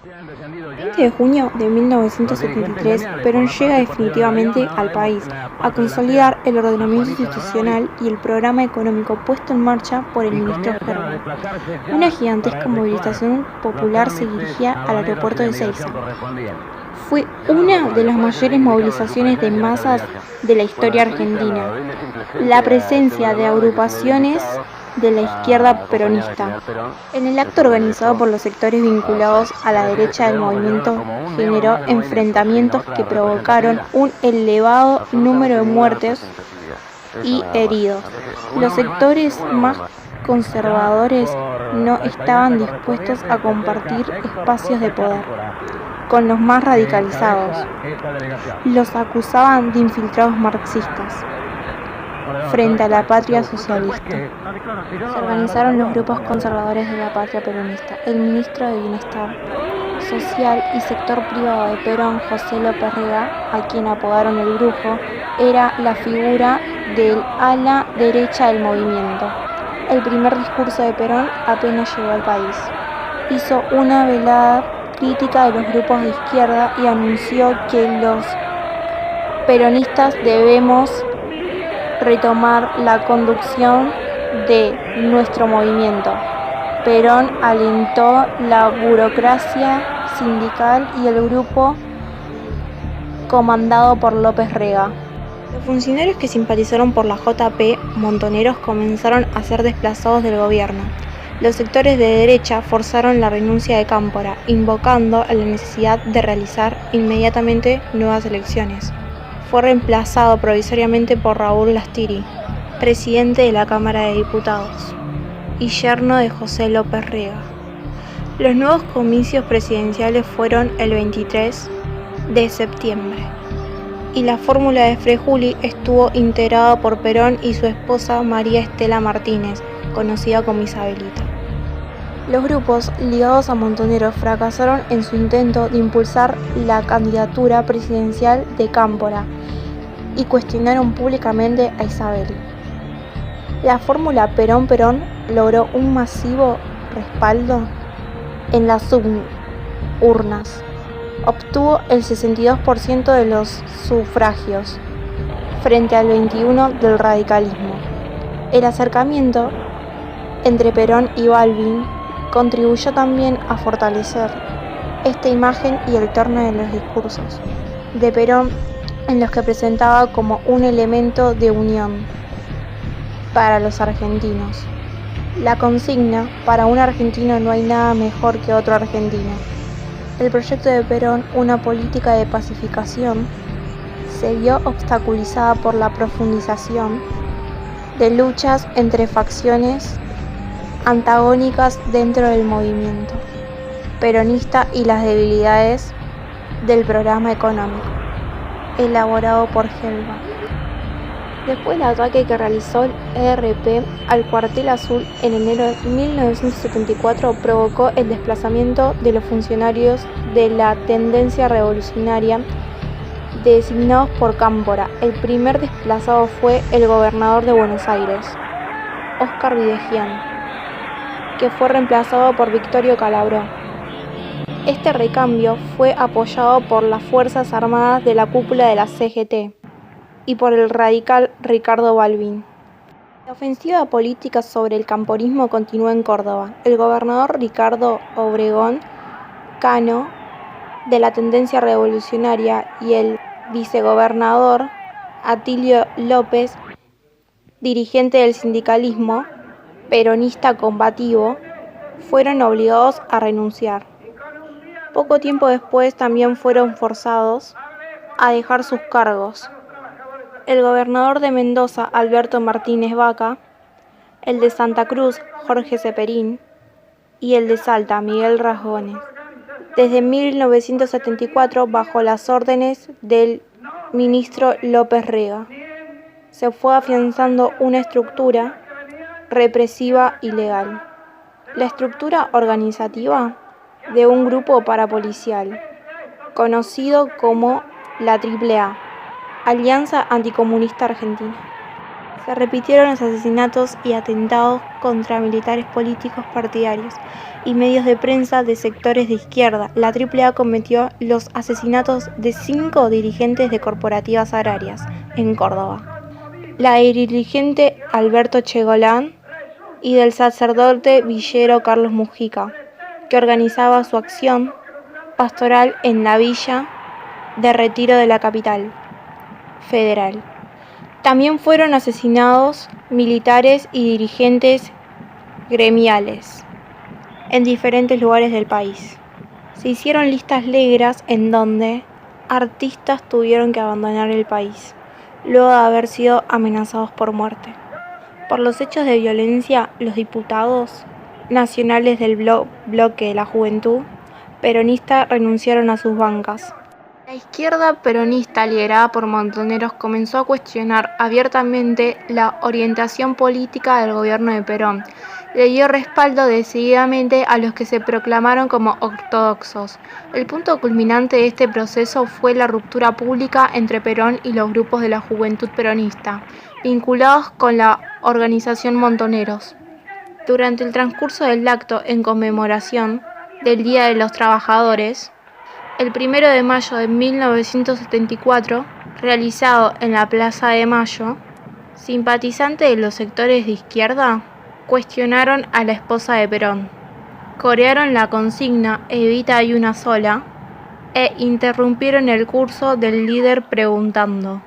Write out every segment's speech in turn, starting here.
El 20 de junio de 1973, Perón llega definitivamente al país a consolidar el ordenamiento institucional y el programa económico puesto en marcha por el ministro Gerba. Una gigantesca movilización popular se dirigía al aeropuerto de Ezeiza. Fue una de las mayores movilizaciones de masas de la historia argentina. La presencia de agrupaciones de la izquierda peronista. En el acto organizado por los sectores vinculados a la derecha del movimiento generó enfrentamientos que provocaron un elevado número de muertes y heridos. Los sectores más conservadores no estaban dispuestos a compartir espacios de poder con los más radicalizados. Los acusaban de infiltrados marxistas frente a la Patria Socialista. Se organizaron los grupos conservadores de la Patria Peronista. El ministro de Bienestar Social y sector privado de Perón, José López Rega, a quien apodaron el Brujo, era la figura del ala derecha del movimiento. El primer discurso de Perón apenas llegó al país. Hizo una velada crítica de los grupos de izquierda y anunció que los peronistas debemos retomar la conducción de nuestro movimiento. Perón alentó la burocracia sindical y el grupo comandado por López Rega. Los funcionarios que simpatizaron por la JP Montoneros comenzaron a ser desplazados del gobierno. Los sectores de derecha forzaron la renuncia de Cámpora, invocando a la necesidad de realizar inmediatamente nuevas elecciones. Fue reemplazado provisoriamente por Raúl Lastiri, presidente de la Cámara de Diputados y yerno de José López Rega. Los nuevos comicios presidenciales fueron el 23 de septiembre y la fórmula de Frejuli estuvo integrada por Perón y su esposa María Estela Martínez, conocida como Isabelita. Los grupos ligados a Montoneros fracasaron en su intento de impulsar la candidatura presidencial de Cámpora y cuestionaron públicamente a Isabel. La fórmula Perón-Perón logró un masivo respaldo en las suburnas. Obtuvo el 62% de los sufragios, frente al 21% del radicalismo. El acercamiento entre Perón y Balbín contribuyó también a fortalecer esta imagen y el tono de los discursos de Perón, en los que presentaba como un elemento de unión para los argentinos. La consigna: para un argentino no hay nada mejor que otro argentino. El proyecto de Perón, una política de pacificación, se vio obstaculizada por la profundización de luchas entre facciones antagónicas dentro del movimiento peronista y las debilidades del programa económico elaborado por Gerba. Después del ataque que realizó el ERP al Cuartel Azul en enero de 1974, provocó el desplazamiento de los funcionarios de la tendencia revolucionaria designados por Cámpora. El primer desplazado fue el gobernador de Buenos Aires, Óscar Videjian, que fue reemplazado por Victorio Calabró. Este recambio fue apoyado por las Fuerzas Armadas de la cúpula de la CGT y por el radical Ricardo Balbín. La ofensiva política sobre el camporismo continuó en Córdoba. El gobernador Ricardo Obregón Cano, de la tendencia revolucionaria, y el vicegobernador Atilio López, dirigente del sindicalismo peronista combativo, fueron obligados a renunciar. Poco tiempo después también fueron forzados a dejar sus cargos el gobernador de Mendoza, Alberto Martínez Vaca, el de Santa Cruz, Jorge Ceperín, y el de Salta, Miguel Rasgones. Desde 1974, bajo las órdenes del ministro López Rega, se fue afianzando una estructura represiva y legal. La estructura organizativa de un grupo parapolicial, conocido como la AAA, Alianza Anticomunista Argentina. Se repitieron los asesinatos y atentados contra militares políticos partidarios y medios de prensa de sectores de izquierda. La AAA cometió los asesinatos de 5 dirigentes de corporativas agrarias en Córdoba: la dirigente Alberto Chegolán y del sacerdote villero Carlos Mujica, que organizaba su acción pastoral en la villa de Retiro de la capital federal. También fueron asesinados militares y dirigentes gremiales en diferentes lugares del país. Se hicieron listas negras en donde artistas tuvieron que abandonar el país, luego de haber sido amenazados por muerte. Por los hechos de violencia, los diputados nacionales del bloque de la Juventud Peronista renunciaron a sus bancas. La izquierda peronista, liderada por Montoneros, comenzó a cuestionar abiertamente la orientación política del gobierno de Perón. Le dio respaldo decididamente a los que se proclamaron como ortodoxos. El punto culminante de este proceso fue la ruptura pública entre Perón y los grupos de la Juventud Peronista, vinculados con la organización Montoneros. Durante el transcurso del acto en conmemoración del Día de los Trabajadores, el 1 de mayo de 1974, realizado en la Plaza de Mayo, simpatizantes de los sectores de izquierda cuestionaron a la esposa de Perón, corearon la consigna "Evita hay una sola" e interrumpieron el curso del líder preguntando: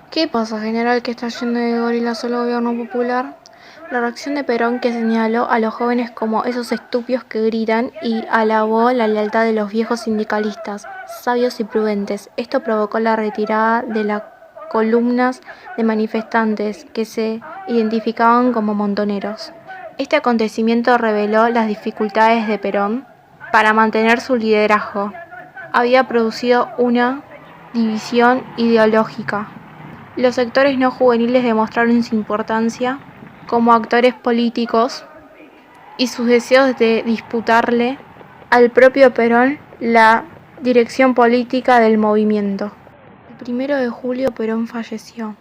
¿qué pasa, general, que está lleno de gorilas el gobierno popular? La reacción de Perón, que señaló a los jóvenes como esos estúpidos que gritan, y alabó la lealtad de los viejos sindicalistas, sabios y prudentes. Esto provocó la retirada de las columnas de manifestantes que se identificaban como montoneros. Este acontecimiento reveló las dificultades de Perón para mantener su liderazgo. Había producido una división ideológica. Los sectores no juveniles demostraron su importancia como actores políticos y sus deseos de disputarle al propio Perón la dirección política del movimiento. El 1 de julio Perón falleció.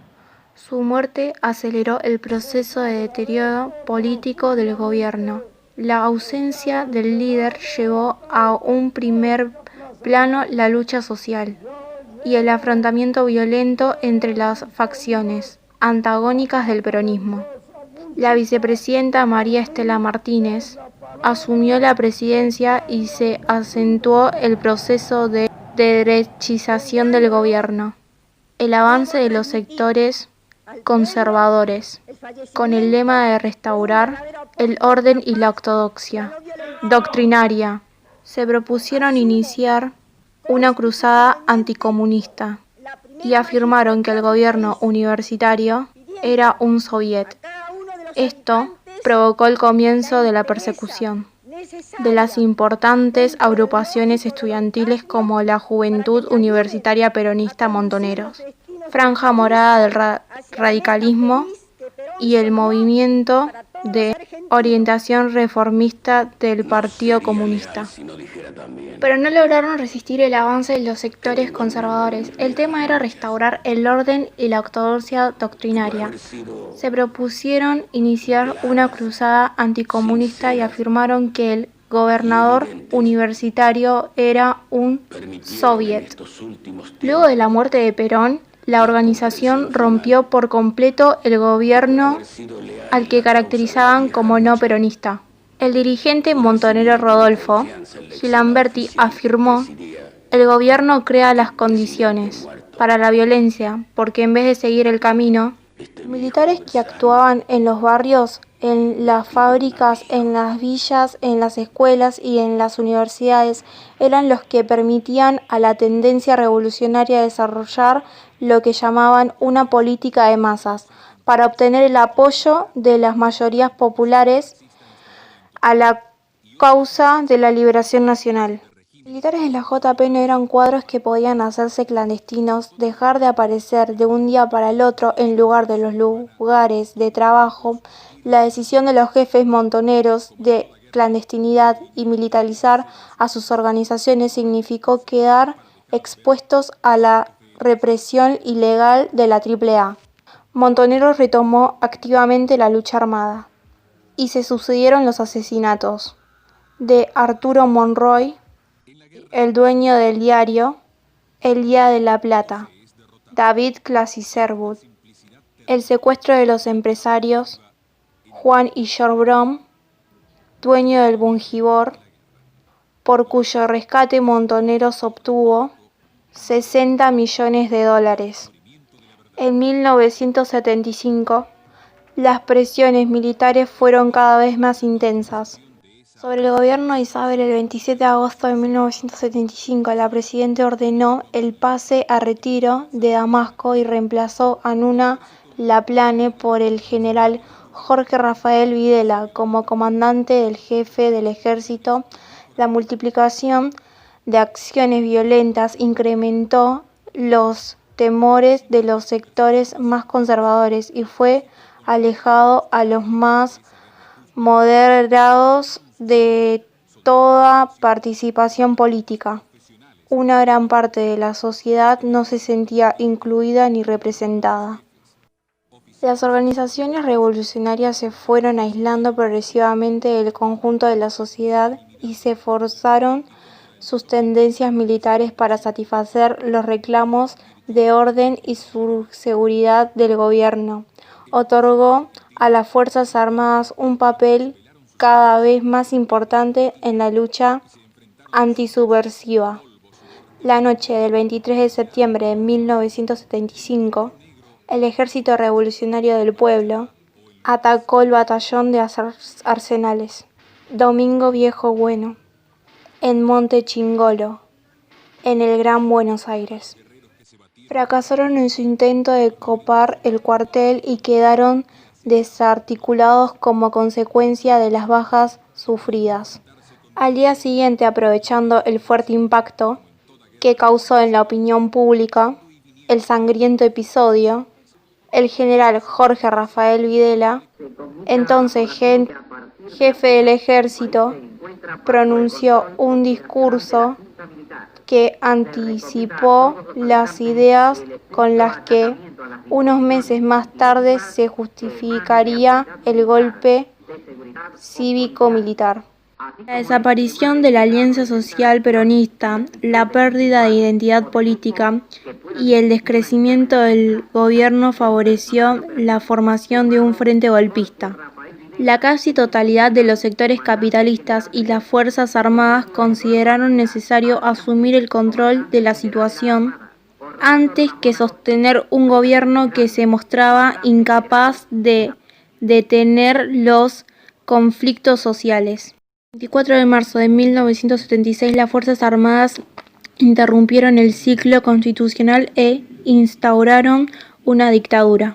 Su muerte aceleró el proceso de deterioro político del gobierno. La ausencia del líder llevó a un primer plano la lucha social y el afrontamiento violento entre las facciones antagónicas del peronismo. La vicepresidenta María Estela Martínez asumió la presidencia y se acentuó el proceso de derechización del gobierno. El avance de los sectores conservadores, con el lema de restaurar el orden y la ortodoxia doctrinaria, se propusieron iniciar una cruzada anticomunista y afirmaron que el gobierno universitario era un soviet. Esto provocó el comienzo de la persecución de las importantes agrupaciones estudiantiles como la Juventud Universitaria Peronista Montoneros, Franja Morada del radicalismo y el movimiento de orientación reformista del Partido Comunista. Pero no lograron resistir el avance de los sectores conservadores. El tema era restaurar el orden y la ortodoxia doctrinaria. Se propusieron iniciar una cruzada anticomunista y afirmaron que el gobernador universitario era un soviet. Luego de la muerte de Perón, la organización rompió por completo el gobierno al que caracterizaban como no peronista. El dirigente montonero Rodolfo Gilamberti afirmó: el gobierno crea las condiciones para la violencia porque en vez de seguir el camino, militares que actuaban en los barrios, en las fábricas, en las villas, en las escuelas y en las universidades eran los que permitían a la tendencia revolucionaria desarrollar lo que llamaban una política de masas, para obtener el apoyo de las mayorías populares a la causa de la liberación nacional. Los militares de la JP no eran cuadros que podían hacerse clandestinos, dejar de aparecer de un día para el otro en lugar de los lugares de trabajo. La decisión de los jefes montoneros de clandestinidad y militarizar a sus organizaciones significó quedar expuestos a la represión ilegal de la AAA. Montoneros retomó activamente la lucha armada y se sucedieron los asesinatos de Arturo Monroy, el dueño del diario El Día de la Plata, David Classi-Sherwood, el secuestro de los empresarios Juan y George Brom, dueño del Bungibor, por cuyo rescate Montoneros obtuvo $60 millones. En 1975, las presiones militares fueron cada vez más intensas. Sobre el gobierno de Isabel, el 27 de agosto de 1975, la presidenta ordenó el pase a retiro de Damasco y reemplazó a Nuna Laplane por el general Jorge Rafael Videla como comandante del jefe del ejército. La multiplicación de acciones violentas incrementó los temores de los sectores más conservadores y fue alejado a los más moderados de toda participación política. Una gran parte de la sociedad no se sentía incluida ni representada. Las organizaciones revolucionarias se fueron aislando progresivamente del conjunto de la sociedad y se forzaron sus tendencias militares para satisfacer los reclamos de orden y seguridad del gobierno. Otorgó a las Fuerzas Armadas un papel cada vez más importante en la lucha antisubversiva. La noche del 23 de septiembre de 1975, el Ejército Revolucionario del Pueblo atacó el batallón de Arsenales, Domingo Viejo Bueno, en Monte Chingolo, en el Gran Buenos Aires. Fracasaron en su intento de copar el cuartel y quedaron desarticulados como consecuencia de las bajas sufridas. Al día siguiente, aprovechando el fuerte impacto que causó en la opinión pública el sangriento episodio, el general Jorge Rafael Videla, entonces jefe del ejército, pronunció un discurso que anticipó las ideas con las que unos meses más tarde se justificaría el golpe cívico-militar. La desaparición de la Alianza Social Peronista, la pérdida de identidad política y el descrecimiento del gobierno favoreció la formación de un frente golpista. La casi totalidad de los sectores capitalistas y las Fuerzas Armadas consideraron necesario asumir el control de la situación antes que sostener un gobierno que se mostraba incapaz de detener los conflictos sociales. El 24 de marzo de 1976, las Fuerzas Armadas interrumpieron el ciclo constitucional e instauraron una dictadura.